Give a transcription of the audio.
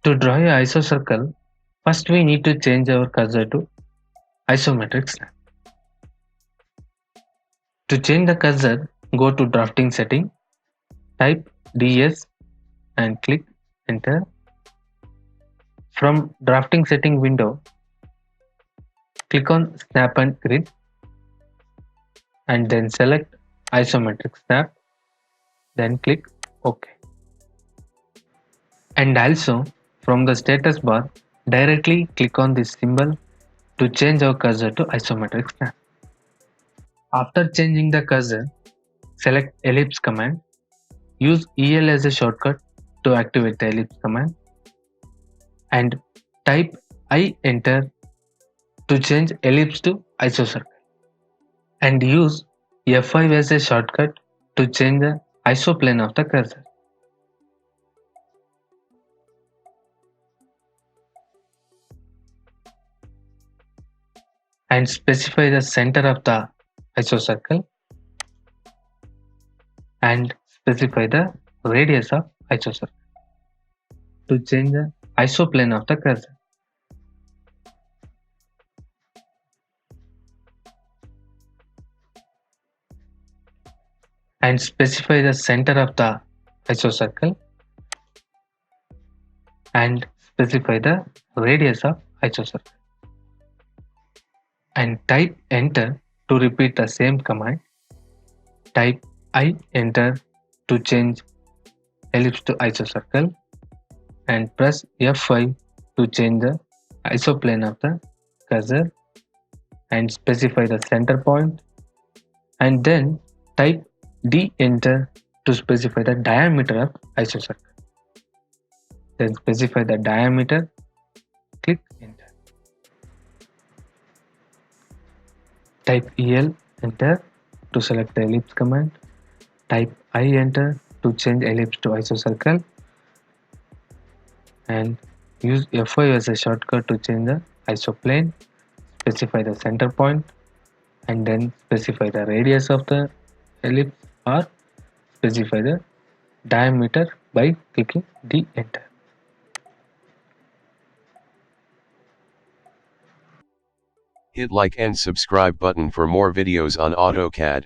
To draw a isocircle, first we need to change our cursor to isometric snap. To change the cursor, go to drafting setting, type DS and click enter. From drafting setting window, click on snap and grid and then select isometric snap, then click OK. And also from the status bar, directly click on this symbol to change our cursor to isometric snap. After changing the cursor, select ellipse command. Use EL as a shortcut to activate the ellipse command and type I enter to change ellipse to isocircle, and use F5 as a shortcut to change the isoplane of the cursor. And specify the center of the isocircle and specify the radius of isocircle to change the isoplane of the cursor. And specify the center of the isocircle and specify the radius of isocircle. And type enter to repeat the same command. Type I enter to change ellipse to isocircle and press F5 to change the isoplane of the cursor and specify the center point, and then type D enter to specify the diameter of isocircle. Then specify the diameter, click enter. Type EL enter to select the ellipse command. Type I enter to change ellipse to isocircle and use F5 as a shortcut to change the isoplane. Specify the center point and then specify the radius of the ellipse or specify the diameter by clicking D enter. Hit like and subscribe button for more videos on AutoCAD.